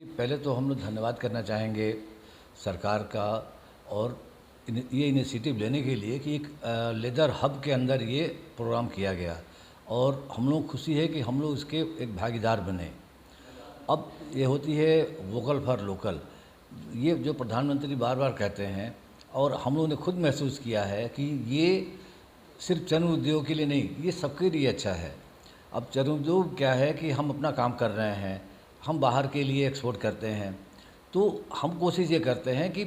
पहले तो हम लोग धन्यवाद करना चाहेंगे सरकार का और ये इनिशिएटिव लेने के लिए कि एक लेदर हब के अंदर ये प्रोग्राम किया गया और हम लोग खुशी है कि हम लोग इसके एक भागीदार बने। अब ये होती है वोकल फॉर लोकल, ये जो प्रधानमंत्री बार बार कहते हैं और हम लोगों ने खुद महसूस किया है कि ये सिर्फ चर्म उद्योग के लिए नहीं, ये सबके लिए अच्छा है। अब चर्म उद्योग क्या है कि हम अपना काम कर रहे हैं, हम बाहर के लिए एक्सपोर्ट करते हैं, तो हम कोशिश ये करते हैं कि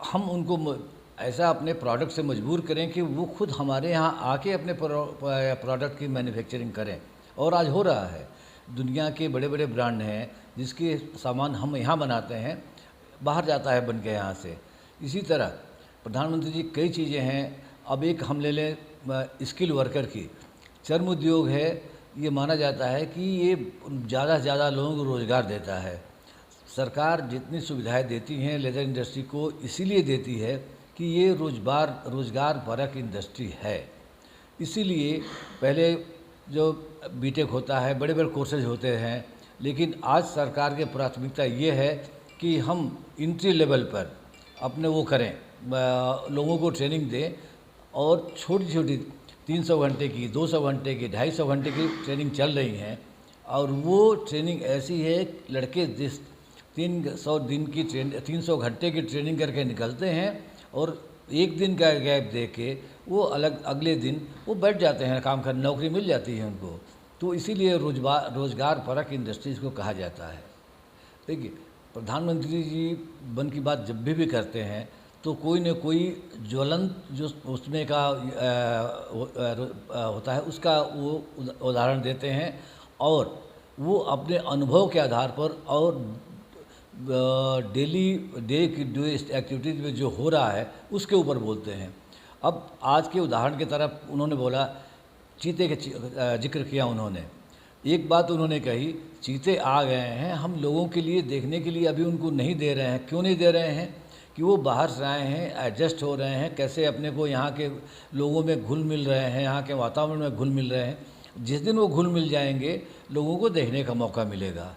हम उनको ऐसा अपने प्रोडक्ट से मजबूर करें कि वो खुद हमारे यहाँ आके अपने प्रोडक्ट की मैन्युफैक्चरिंग करें। और आज हो रहा है, दुनिया के बड़े बड़े ब्रांड हैं जिसके सामान हम यहाँ बनाते हैं, बाहर जाता है बन के यहाँ से। इसी तरह प्रधानमंत्री जी कई चीज़ें हैं। अब एक हम ले लें स्किल वर्कर की, चर्म उद्योग है, ये माना जाता है कि ये ज़्यादा से ज़्यादा लोगों को रोज़गार देता है। सरकार जितनी सुविधाएं देती हैं लेदर इंडस्ट्री को इसीलिए देती है कि ये रोज़गार परक इंडस्ट्री है। इसीलिए पहले जो बीटेक होता है, बड़े बड़े कोर्सेज होते हैं, लेकिन आज सरकार की प्राथमिकता ये है कि हम इंट्री लेवल पर अपने वो करें, लोगों को ट्रेनिंग दें और छोटी छोटी 300 घंटे की, 200 घंटे की, 250 घंटे की ट्रेनिंग चल रही हैं। और वो ट्रेनिंग ऐसी है, लड़के 300 दिन की 300 घंटे की ट्रेनिंग करके निकलते हैं और एक दिन का गैप दे के वो अगले दिन वो बैठ जाते हैं काम करने, नौकरी मिल जाती है उनको। तो इसीलिए रोज़गार परक इंडस्ट्रीज़ को कहा जाता है। देखिए, प्रधानमंत्री जी मन की बात जब भी करते हैं तो कोई न कोई ज्वलंत जो उसमें का होता है उसका वो उदाहरण देते हैं और वो अपने अनुभव के आधार पर और डे की एक्टिविटीज़ में जो हो रहा है उसके ऊपर बोलते हैं। अब आज के उदाहरण की तरफ उन्होंने बोला, चीते के जिक्र किया उन्होंने। एक बात उन्होंने कही, चीते आ गए हैं, हम लोगों के लिए देखने के लिए अभी उनको नहीं दे रहे हैं। क्यों नहीं दे रहे हैं? कि वो बाहर से आए हैं, एडजस्ट हो रहे हैं, कैसे अपने को यहाँ के लोगों में घुल मिल रहे हैं, यहाँ के वातावरण में घुल मिल रहे हैं। जिस दिन वो घुल मिल जाएंगे लोगों को देखने का मौका मिलेगा।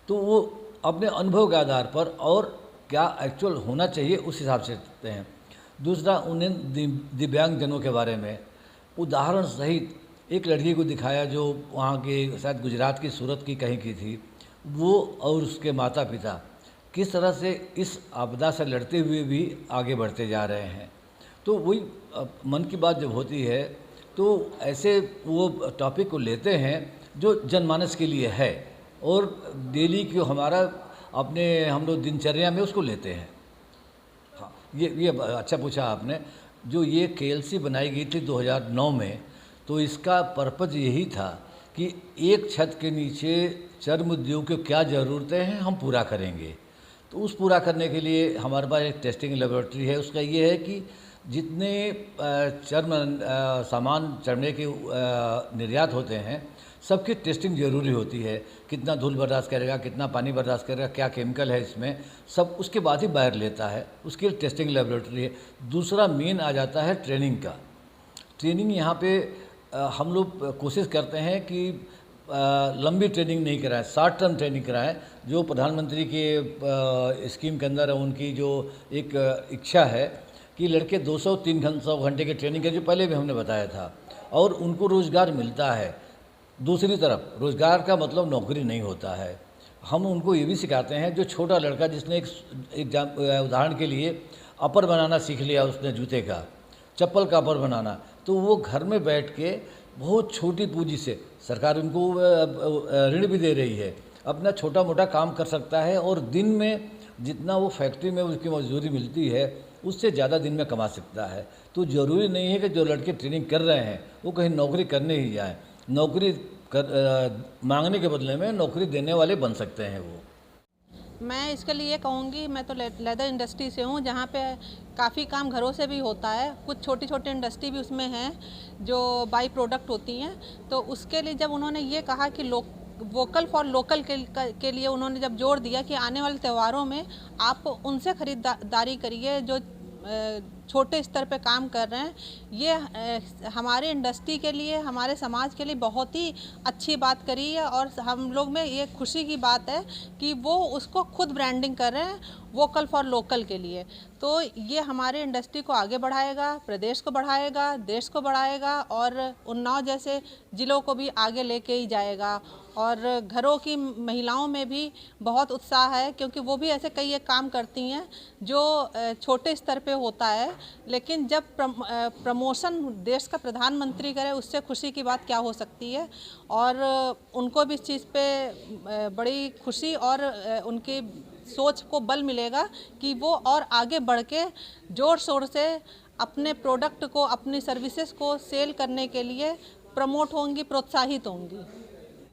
तो वो अपने अनुभव के आधार पर और क्या एक्चुअल होना चाहिए उस हिसाब से करते हैं। दूसरा, उन्हें दिव्यांगजनों के बारे में उदाहरण सहित एक लड़की को दिखाया जो वहाँ के शायद गुजरात की सूरत की कहीं की थी, वो और उसके माता पिता किस तरह से इस आपदा से लड़ते हुए भी आगे बढ़ते जा रहे हैं। तो वही मन की बात जब होती है तो ऐसे वो टॉपिक को लेते हैं जो जनमानस के लिए है और डेली की हमारा अपने हम लोग दिनचर्या में उसको लेते हैं। हाँ, ये अच्छा पूछा आपने। जो ये केएलसी बनाई गई थी 2009 में, तो इसका पर्पज़ यही था कि एक छत के नीचे चर्म उद्योग की क्या ज़रूरतें हैं हम पूरा करेंगे। तो उस पूरा करने के लिए हमारे पास एक टेस्टिंग लेबोरेटरी है। उसका ये है कि जितने चर्म सामान चढ़ने के निर्यात होते हैं सबकी टेस्टिंग ज़रूरी होती है। कितना धूल बर्दाश्त करेगा, कितना पानी बर्दाश्त करेगा, क्या केमिकल है इसमें, सब उसके बाद ही बाहर लेता है। उसके लिए टेस्टिंग लेबोरेटरी है। दूसरा मेन आ जाता है ट्रेनिंग का। ट्रेनिंग यहाँ पे हम लोग कोशिश करते हैं कि लंबी ट्रेनिंग नहीं कराएं, शॉर्ट टर्म ट्रेनिंग कराएं। जो प्रधानमंत्री के स्कीम के अंदर उनकी जो एक इच्छा है कि लड़के 200-300 घंटे की ट्रेनिंग करें, जो पहले भी हमने बताया था, और उनको रोज़गार मिलता है। दूसरी तरफ रोज़गार का मतलब नौकरी नहीं होता है। हम उनको ये भी सिखाते हैं, जो छोटा लड़का जिसने एक उदाहरण के लिए अपर बनाना सीख लिया, उसने जूते का, चप्पल का अपर बनाना, तो वो घर में बैठ के बहुत छोटी पूंजी से, सरकार उनको ऋण भी दे रही है, अपना छोटा मोटा काम कर सकता है और दिन में जितना वो फैक्ट्री में उसकी मजदूरी मिलती है उससे ज़्यादा दिन में कमा सकता है। तो ज़रूरी नहीं है कि जो लड़के ट्रेनिंग कर रहे हैं वो कहीं नौकरी करने ही जाएं। नौकरी मांगने के बदले में नौकरी देने वाले बन सकते हैं वो। मैं इसके लिए कहूँगी, मैं तो लेदर इंडस्ट्री से हूँ, जहाँ पे काफ़ी काम घरों से भी होता है। कुछ छोटी छोटी इंडस्ट्री भी उसमें हैं जो बाई प्रोडक्ट होती हैं। तो उसके लिए जब उन्होंने ये कहा कि वोकल फॉर लोकल के लिए उन्होंने जब जोर दिया कि आने वाले त्योहारों में आप उनसे ख़रीदारी करिए जो छोटे स्तर पे काम कर रहे हैं, ये हमारे इंडस्ट्री के लिए, हमारे समाज के लिए बहुत ही अच्छी बात करी है। और हम लोग में ये खुशी की बात है कि वो उसको खुद ब्रांडिंग कर रहे हैं वोकल फॉर लोकल के लिए। तो ये हमारे इंडस्ट्री को आगे बढ़ाएगा, प्रदेश को बढ़ाएगा, देश को बढ़ाएगा और उन्नाव जैसे ज़िलों को भी आगे लेके ही जाएगा। और घरों की महिलाओं में भी बहुत उत्साह है, क्योंकि वो भी ऐसे कई एक काम करती हैं जो छोटे स्तर पे होता है, लेकिन जब प्रमोशन देश का प्रधानमंत्री करे, उससे खुशी की बात क्या हो सकती है। और उनको भी इस चीज़ पे बड़ी खुशी और उनकी सोच को बल मिलेगा कि वो और आगे बढ़ के ज़ोर शोर से अपने प्रोडक्ट को, अपनी सर्विसेज को सेल करने के लिए प्रमोट होंगी, प्रोत्साहित होंगी।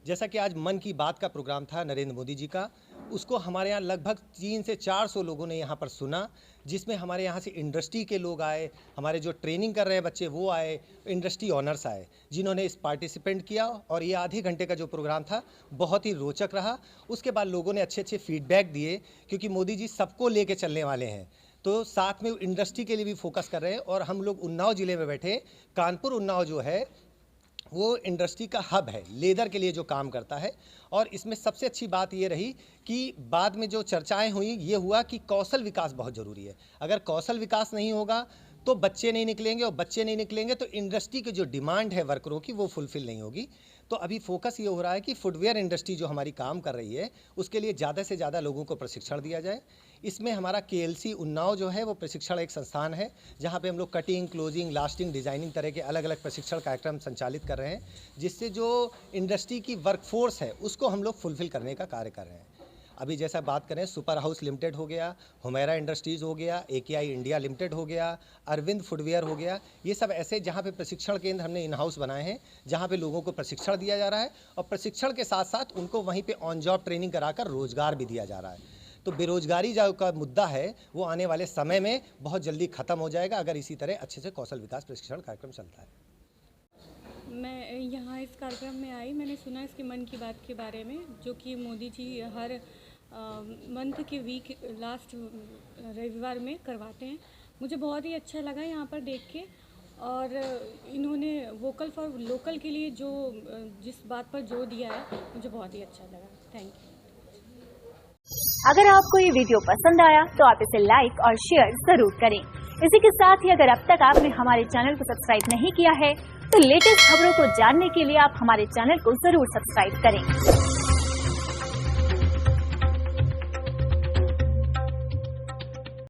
जैसा कि आज मन की बात का प्रोग्राम था नरेंद्र मोदी जी का, उसको हमारे यहाँ लगभग 300 से 400 लोगों ने यहाँ पर सुना, जिसमें हमारे यहाँ से इंडस्ट्री के लोग आए, हमारे जो ट्रेनिंग कर रहे हैं बच्चे वो आए, इंडस्ट्री ऑनर्स आए, जिन्होंने इस पार्टिसिपेंट किया। और ये आधे घंटे का जो प्रोग्राम था बहुत ही रोचक रहा। उसके बाद लोगों ने अच्छे अच्छे फीडबैक दिए, क्योंकि मोदी जी सबको लेके चलने वाले हैं, तो साथ में इंडस्ट्री के लिए भी फोकस कर रहे हैं। और हम लोग उन्नाव ज़िले में बैठे, कानपुर उन्नाव जो है वो इंडस्ट्री का हब है, लेदर के लिए जो काम करता है। और इसमें सबसे अच्छी बात ये रही कि बाद में जो चर्चाएं हुई, ये हुआ कि कौशल विकास बहुत ज़रूरी है। अगर कौशल विकास नहीं होगा तो बच्चे नहीं निकलेंगे, और बच्चे नहीं निकलेंगे तो इंडस्ट्री की जो डिमांड है वर्करों की वो फुलफ़िल नहीं होगी। तो अभी फोकस ये हो रहा है कि फुटवेयर इंडस्ट्री जो हमारी काम कर रही है, उसके लिए ज़्यादा से ज़्यादा लोगों को प्रशिक्षण दिया जाए। इसमें हमारा KLC उन्नाव जो है वो प्रशिक्षण एक संस्थान है, जहाँ पे हम लोग कटिंग, क्लोजिंग, लास्टिंग, डिज़ाइनिंग तरह के अलग अलग प्रशिक्षण कार्यक्रम संचालित कर रहे हैं, जिससे जो इंडस्ट्री की वर्कफोर्स है उसको हम लोग फुलफ़िल करने का कार्य कर रहे हैं। अभी जैसा बात करें, सुपर हाउस लिमिटेड हो गया, हुमैरा इंडस्ट्रीज़ हो गया, AKI इंडिया लिमिटेड हो गया, अरविंद फुटवेयर हो गया, ये सब ऐसे जहाँ पे प्रशिक्षण केंद्र हमने इन हाउस बनाए हैं, जहाँ पे लोगों को प्रशिक्षण दिया जा रहा है। और प्रशिक्षण के साथ साथ उनको वहीं पे ऑन जॉब ट्रेनिंग कराकर रोज़गार भी दिया जा रहा है। तो बेरोजगारी जो का मुद्दा है वो आने वाले समय में बहुत जल्दी ख़त्म हो जाएगा, अगर इसी तरह अच्छे से कौशल विकास प्रशिक्षण कार्यक्रम चलता है। मैं यहाँ इस कार्यक्रम में आई, मैंने सुना इसके मन की बात के बारे में, जो कि मोदी जी हर मंथ के वीक लास्ट रविवार में करवाते हैं। मुझे बहुत ही अच्छा लगा यहाँ पर देख के। और इन्होंने वोकल फॉर लोकल के लिए जो जिस बात पर जोर दिया है, मुझे बहुत ही अच्छा लगा। Thank you. अगर आपको ये वीडियो पसंद आया तो आप इसे लाइक और शेयर जरूर करें। इसी के साथ ही अगर अब तक आपने हमारे चैनल को सब्सक्राइब नहीं किया है तो लेटेस्ट खबरों को जानने के लिए आप हमारे चैनल को जरूर सब्सक्राइब करें।